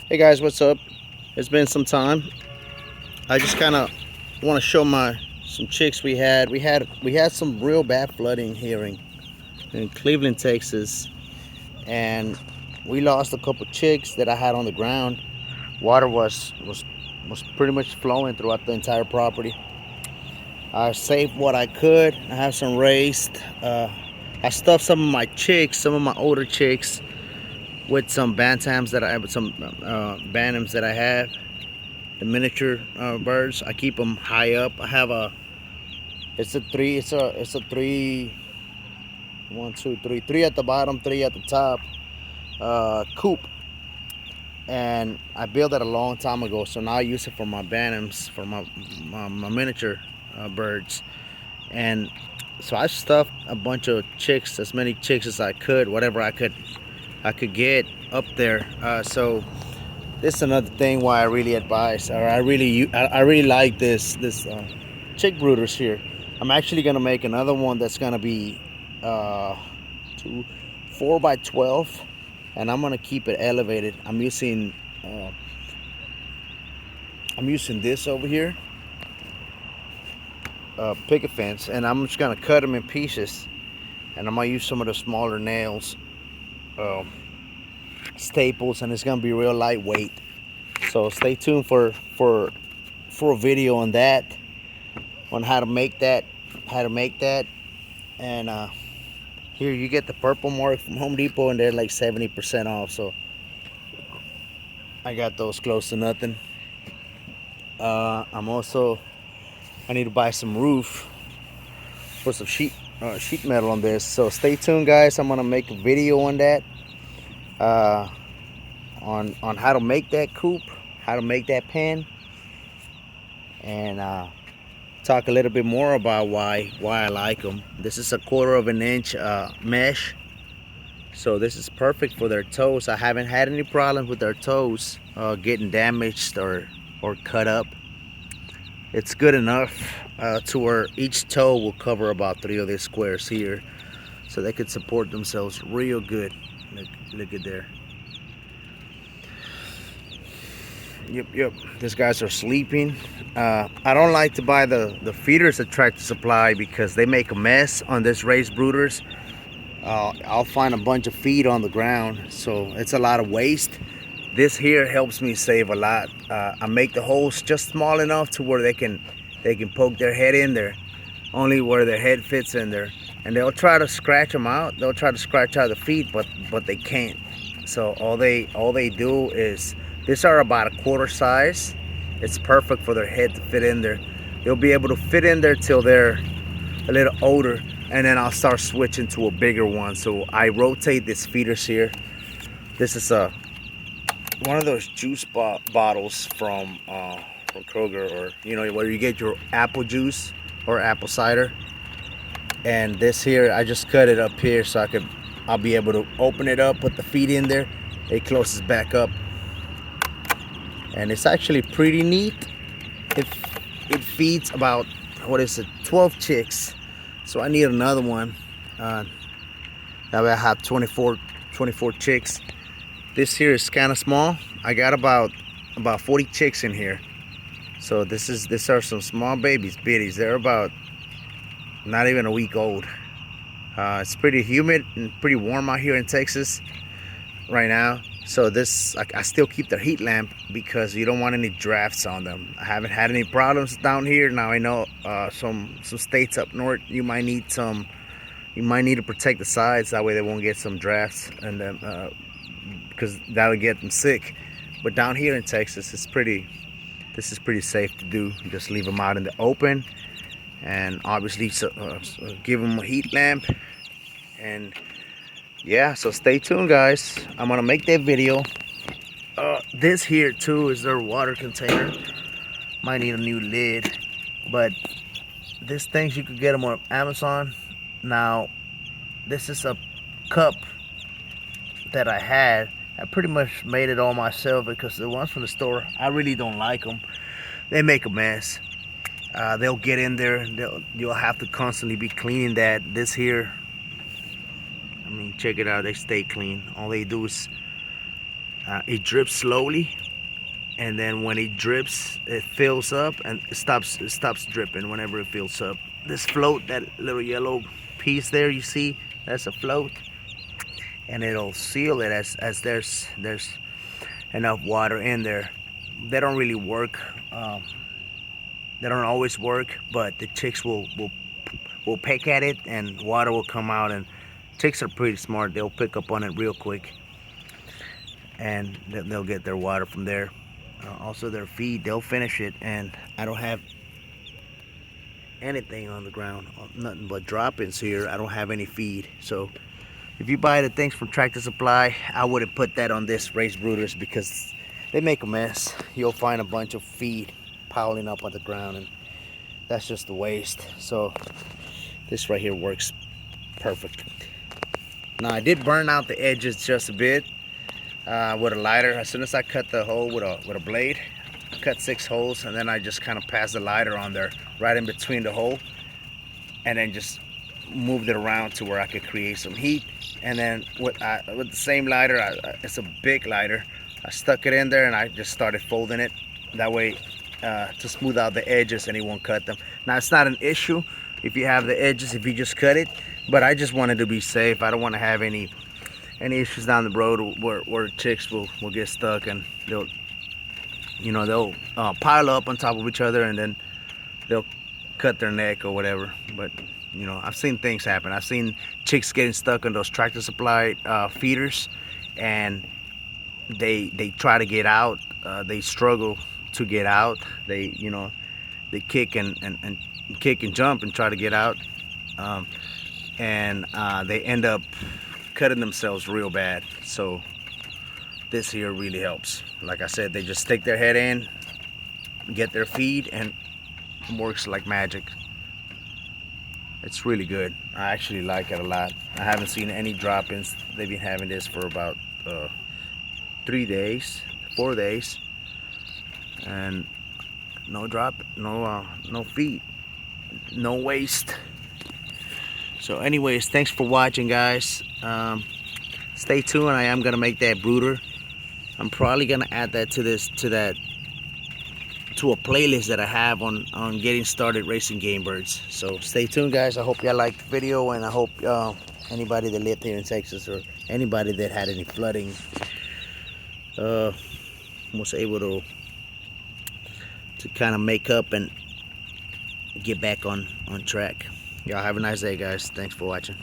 Hey guys, what's up? It's been some time. I just kind of want to show some chicks we had. We had some real bad flooding here in Cleveland, Texas, and we lost a couple chicks that I had on the ground. Water was pretty much flowing throughout the entire property. I saved what I could. I have some raised. I stuffed some of my chicks, some of my older chicks, with some bantams that I have, some bantams that I have. The miniature birds. I keep them high up. I have a. It's a three. One, two, three. Three at the bottom, three at the top. Coop, and I built it a long time ago. So now I use it for my bantams, for my miniature birds, and so I stuffed a bunch of chicks, as many chicks as I could, whatever I could get up there. So this is another thing why I really advise, or I really like this chick brooders here. I'm actually gonna make another one that's gonna be two, 4 by 12, and I'm gonna keep it elevated. I'm using this over here, picket fence, and I'm just gonna cut them in pieces, and I'm gonna use some of the smaller nails, um, staples, and it's gonna be real lightweight. So stay tuned for a video on that, on how to make that. And here you get the purple mark from Home Depot, and they're like 70% off. So I got those close to nothing. I need to buy some roof, put some sheet metal on this. So stay tuned, guys. I'm gonna make a video on that, uh, on how to make that coop, how to make that pen, and talk a little bit more about why I like them. This is a 1/4 inch mesh, so this is perfect for their toes. I haven't had any problems with their toes getting damaged or cut up. It's good enough to where each toe will cover about 3 of these squares here, so they could support themselves real good. Look at there. Yep. These guys are sleeping. I don't like to buy the feeders at Tractor Supply because they make a mess on this raised brooders. I'll find a bunch of feed on the ground, so it's a lot of waste. This here helps me save a lot. I make the holes just small enough to where they can poke their head in there, only where their head fits in there, and they'll try to scratch them out. They'll try to scratch out the feet, but they can't. So all they do is, these are about a quarter size. It's perfect for their head to fit in there. They'll be able to fit in there till they're a little older, and then I'll start switching to a bigger one. So I rotate these feeders here. This is one of those juice bottles from Kroger, or where you get your apple juice or apple cider. And this here, I just cut it up here so I'll be able to open it up, put the feed in there. It closes back up, and it's actually pretty neat. It feeds about, 12 chicks. So I need another one. That way I have 24 chicks. This here is kind of small. I got about 40 chicks in here. So these are some small babies, biddies. They're about not even a week old. It's pretty humid and pretty warm out here in Texas right now. So I still keep the heat lamp because you don't want any drafts on them. I haven't had any problems down here. Now I know some states up north, you might need to protect the sides, that way they won't get some drafts, and then because that'll get them sick. But down here in Texas, this is pretty safe to do. You just leave them out in the open, and obviously give them a heat lamp. And yeah, so stay tuned, guys. I'm gonna make that video. This here too is their water container. Might need a new lid, but these things, you could get them on Amazon. Now this is a cup that I had. I pretty much made it all myself because the ones from the store, I really don't like them. They make a mess. They'll get in there, and you'll have to constantly be cleaning that. This here, I mean, check it out, they stay clean. All they do is It drips slowly, and then when it drips, it fills up and it stops dripping whenever it fills up. This float, that little yellow piece there you see, that's a float, and it'll seal it as there's enough water in there. They don't really work. They don't always work, but the chicks will peck at it and water will come out. And chicks are pretty smart. They'll pick up on it real quick, and they'll get their water from there. Also their feed, they'll finish it. And I don't have anything on the ground, nothing but droppings here. I don't have any feed. So if you buy the things from Tractor Supply, I wouldn't put that on this raised brooders because they make a mess. You'll find a bunch of feed piling up on the ground, and that's just a waste. So this right here works perfect. Now I did burn out the edges just a bit with a lighter. As soon as I cut the hole with a blade, I cut 6 holes, and then I just kind of passed the lighter on there right in between the hole, and then just moved it around to where I could create some heat. And then with the same lighter, it's a big lighter, I stuck it in there and I just started folding it that way to smooth out the edges and it won't cut them. Now it's not an issue if you have the edges, if you just cut it, but I just wanted to be safe. I don't want to have any issues down the road where chicks will get stuck and they'll pile up on top of each other and then they'll cut their neck or whatever. But I've seen things happen. I've seen chicks getting stuck on those Tractor Supply feeders, and they try to get out. They struggle to get out. They kick and kick and jump and try to get out, and they end up cutting themselves real bad. So this here really helps. Like I said, they just stick their head in, get their feed, and it works like magic. It's really good. I actually like it a lot. I haven't seen any drop-ins. They've been having this for about 4 days, and no feed, no waste. So anyways, thanks for watching, guys. Stay tuned. I am gonna make that brooder. I'm probably gonna add that to a playlist that I have on getting started raising game birds. So stay tuned, guys. I hope y'all liked the video, and I hope anybody that lived here in Texas or anybody that had any flooding was able to kind of make up and get back on track. Y'all have a nice day, guys. Thanks for watching.